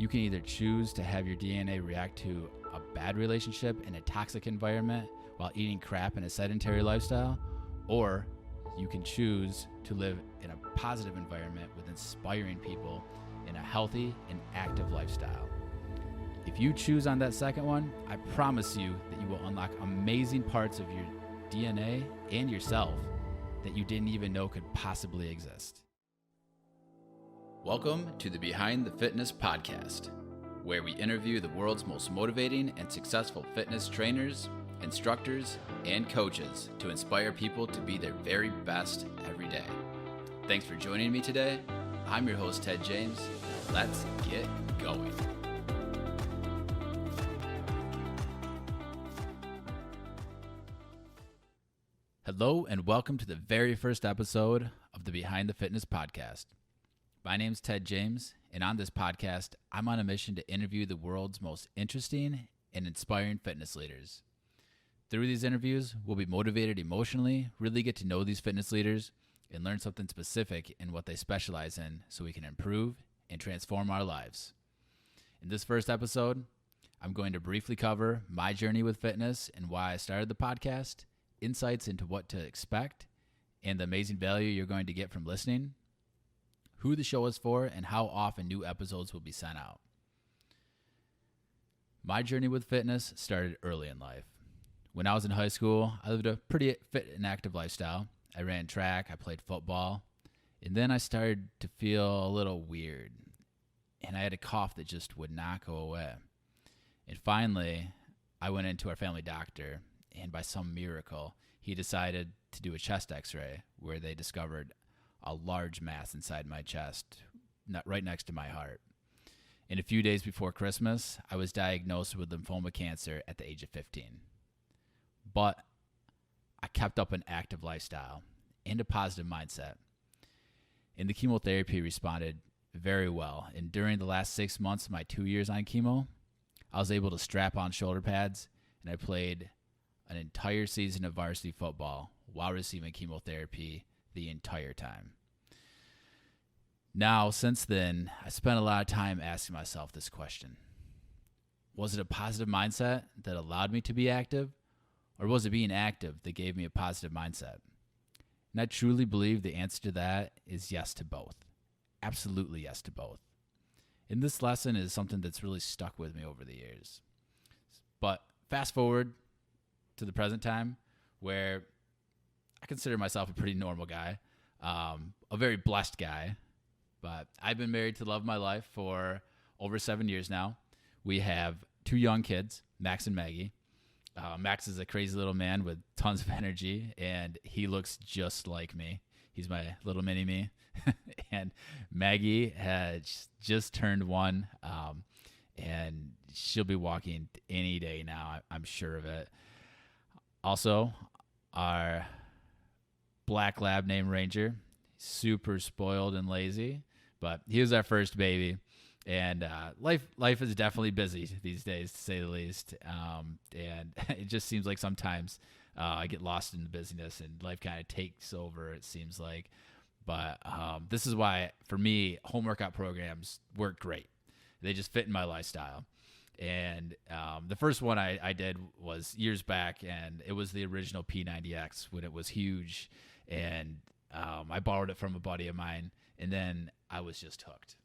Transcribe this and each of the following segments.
You can either choose to have your DNA react to a bad relationship in a toxic environment while eating crap in a sedentary lifestyle, or you can choose to live in a positive environment with inspiring people in a healthy and active lifestyle. If you choose on that second one, I promise you that you will unlock amazing parts of your DNA and yourself that you didn't even know could possibly exist. Welcome to the Behind the Fitness podcast, where we interview the world's most motivating and successful fitness trainers, instructors, and coaches to inspire people to be their very best every day. Thanks for joining me today. I'm your host, Ted James. Let's get going. Hello, and welcome to the very first episode of the Behind the Fitness podcast. My name's Ted James, and on this podcast, I'm on a mission to interview the world's most interesting and inspiring fitness leaders. Through these interviews, we'll be motivated emotionally, really get to know these fitness leaders, and learn something specific in what they specialize in so we can improve and transform our lives. In this first episode, I'm going to briefly cover my journey with fitness and why I started the podcast, insights into what to expect, and the amazing value you're going to get from listening, who the show is for, and how often new episodes will be sent out. My journey with fitness started early in life. When I was in high school, I lived a pretty fit and active lifestyle. I ran track, I played football, and then I started to feel a little weird, and I had a cough that just would not go away. And finally, I went into our family doctor, and by some miracle, he decided to do a chest x-ray where they discovered a large mass inside my chest, right next to my heart. And a few days before Christmas, I was diagnosed with lymphoma cancer at the age of 15. But I kept up an active lifestyle and a positive mindset. And the chemotherapy responded very well. And during the last 6 months of my 2 years on chemo, I was able to strap on shoulder pads, and I played an entire season of varsity football while receiving chemotherapy the entire time. Now, since then, I spent a lot of time asking myself this question. Was it a positive mindset that allowed me to be active, or was it being active that gave me a positive mindset? And I truly believe the answer to that is yes to both. Absolutely yes to both. And this lesson is something that's really stuck with me over the years. But fast forward to the present time, where I consider myself a pretty normal guy, a very blessed guy, but I've been married to the love of my life for over 7 years now. We have 2 young kids, Max and Maggie. Max is a crazy little man with tons of energy, and he looks just like me. He's my little mini-me. And Maggie has just turned 1, and she'll be walking any day now. I'm sure of it. Also, our black lab named Ranger, super spoiled and lazy, but he was our first baby, and life is definitely busy these days, to say the least. And it just seems like sometimes I get lost in the busyness and life kind of takes over, it seems like. But this is why, for me, home workout programs work great. They just fit in my lifestyle. And the first one I did was years back, and it was the original P90X when it was huge. And I borrowed it from a buddy of mine, and then I was just hooked.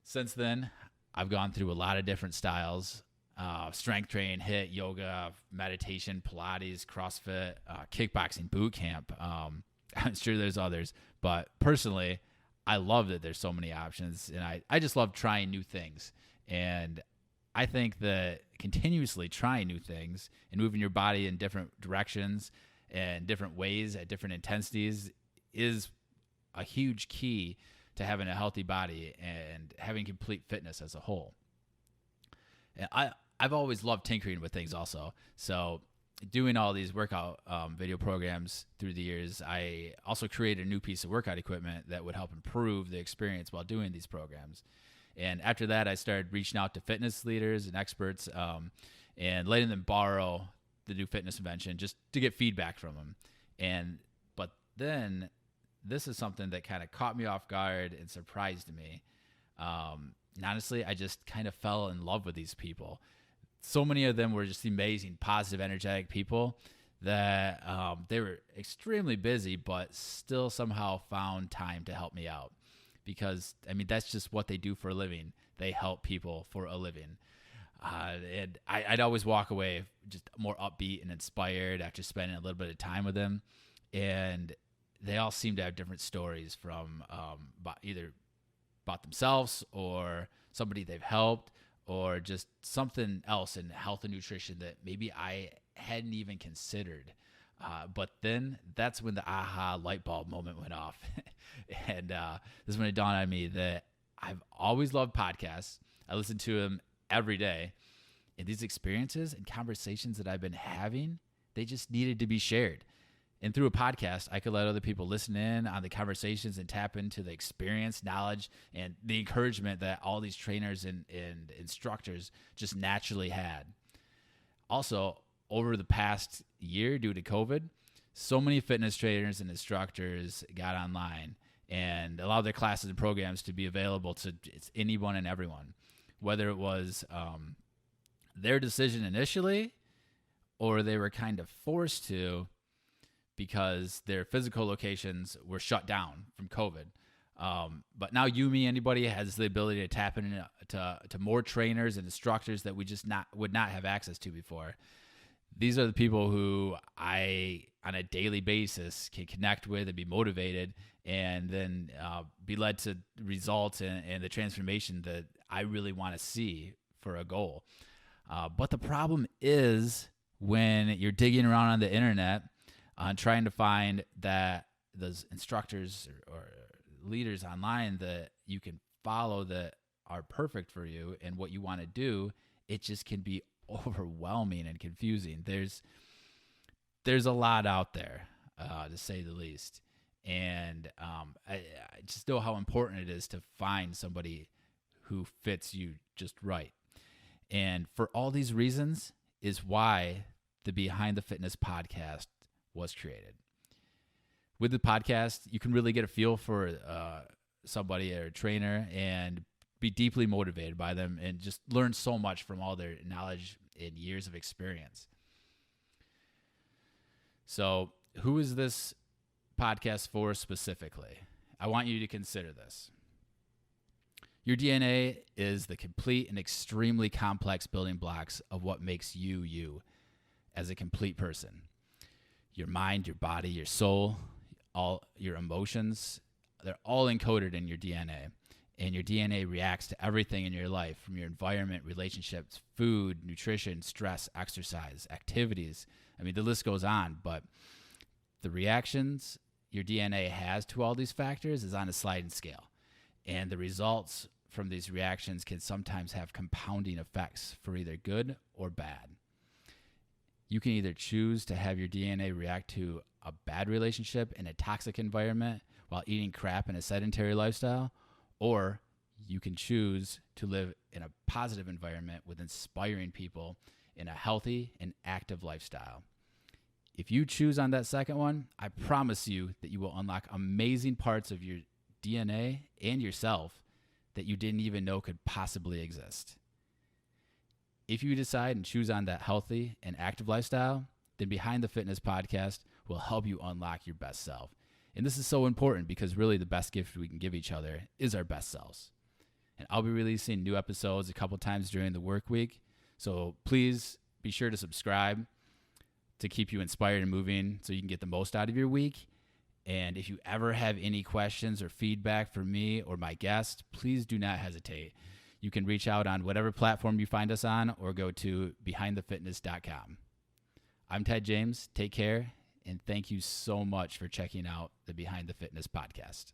Since then, I've gone through a lot of different styles, strength training, HIIT, yoga, meditation, Pilates, CrossFit, kickboxing, boot camp. I'm sure there's others, but personally, I love that there's so many options, and I just love trying new things. And I think that continuously trying new things and moving your body in different directions and different ways at different intensities is a huge key to having a healthy body and having complete fitness as a whole. And I've always loved tinkering with things also. So doing all these workout video programs through the years, I also created a new piece of workout equipment that would help improve the experience while doing these programs. And after that, I started reaching out to fitness leaders and experts and letting them borrow the new fitness invention just to get feedback from them. But then this is something that kind of caught me off guard and surprised me. And honestly, I just kind of fell in love with these people. So many of them were just amazing, positive, energetic people that they were extremely busy, but still somehow found time to help me out. Because, I mean, that's just what they do for a living. They help people for a living. And I'd always walk away just more upbeat and inspired after spending a little bit of time with them. And they all seem to have different stories from either about themselves or somebody they've helped or just something else in health and nutrition that maybe I hadn't even considered. But then that's when the aha light bulb moment went off. And this is when it dawned on me that I've always loved podcasts. I listen to them every day. And these experiences and conversations that I've been having, they just needed to be shared. And through a podcast, I could let other people listen in on the conversations and tap into the experience, knowledge, and the encouragement that all these trainers and instructors just naturally had. Also, over the past year, due to COVID, so many fitness trainers and instructors got online and allowed their classes and programs to be available to anyone and everyone, whether it was their decision initially or they were kind of forced to because their physical locations were shut down from COVID. But now you, me, anybody has the ability to tap into to more trainers and instructors that we just would not have access to before. These are the people who I, on a daily basis, can connect with and be motivated and then be led to results and the transformation that I really want to see for a goal. But the problem is when you're digging around on the internet trying to find that those instructors or leaders online that you can follow that are perfect for you and what you want to do, it just can be overwhelming and confusing. There's a lot out there, to say the least. And I just know how important it is to find somebody who fits you just right. And for all these reasons is why the Behind the Fitness podcast was created. With the podcast, you can really get a feel for somebody or a trainer and be deeply motivated by them and just learn so much from all their knowledge and years of experience. So, who is this podcast for specifically? I want you to consider this. Your DNA is the complete and extremely complex building blocks of what makes you, you as a complete person. Your mind, your body, your soul, all your emotions, they're all encoded in your DNA. And your DNA reacts to everything in your life, from your environment, relationships, food, nutrition, stress, exercise, activities. I mean, the list goes on, but the reactions your DNA has to all these factors is on a sliding scale. And the results from these reactions can sometimes have compounding effects for either good or bad. You can either choose to have your DNA react to a bad relationship in a toxic environment while eating crap in a sedentary lifestyle, or you can choose to live in a positive environment with inspiring people in a healthy and active lifestyle. If you choose on that second one, I promise you that you will unlock amazing parts of your DNA and yourself that you didn't even know could possibly exist. If you decide and choose on that healthy and active lifestyle, then Behind the Fitness podcast will help you unlock your best self. And this is so important because really the best gift we can give each other is our best selves. And I'll be releasing new episodes a couple times during the work week. So please be sure to subscribe to keep you inspired and moving so you can get the most out of your week. And if you ever have any questions or feedback for me or my guest, please do not hesitate. You can reach out on whatever platform you find us on or go to behindthefitness.com. I'm Ted James. Take care, and thank you so much for checking out the Behind the Fitness podcast.